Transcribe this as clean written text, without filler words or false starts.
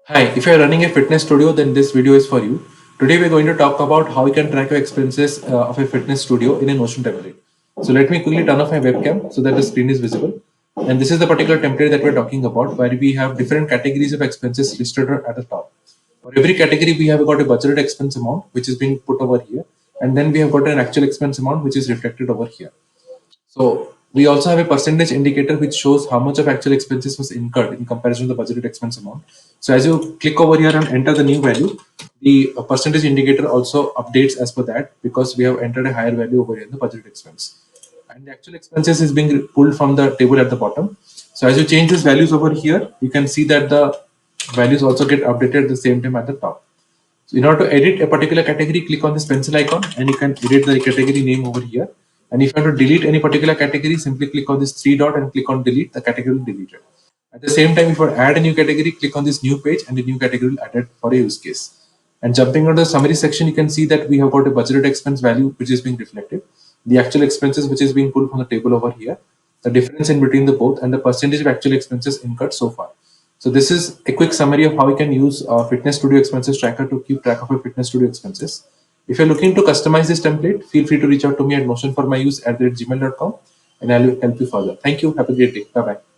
Hi, if you are running a fitness studio, then this video is for you. Today we are going to talk about how you can track your expenses of a fitness studio in a Notion template. So let me quickly turn off my webcam so that the screen is visible. And this is the particular template that we're talking about, where we have different categories of expenses listed at the top. For every category, we have got a budgeted expense amount, which is being put over here. And then we have got an actual expense amount, which is reflected over here. So we also have a percentage indicator which shows how much of actual expenses was incurred in comparison to the budgeted expense amount. So as you click over here and enter the new value, the percentage indicator also updates as per that because we have entered a higher value over here in the budgeted expense. And the actual expenses is being pulled from the table at the bottom. So as you change these values over here, you can see that the values also get updated at the same time at the top. So in order to edit a particular category, click on this pencil icon and you can edit the category name over here. And if you want to delete any particular category, simply click on this three dot and click on delete, the category will delete it. At the same time, if you want to add a new category, click on this new page and the new category will add it for a use case. And jumping on the summary section, you can see that we have got a budgeted expense value which is being reflected, the actual expenses which is being pulled from the table over here, the difference in between the both, and the percentage of actual expenses incurred so far. So this is a quick summary of how you can use Fitness Studio Expenses Tracker to keep track of your Fitness Studio expenses. If you're looking to customize this template, feel free to reach out to me at notionformyuse@gmail.com and I'll help you further. Thank you. Have a great day. Bye-bye.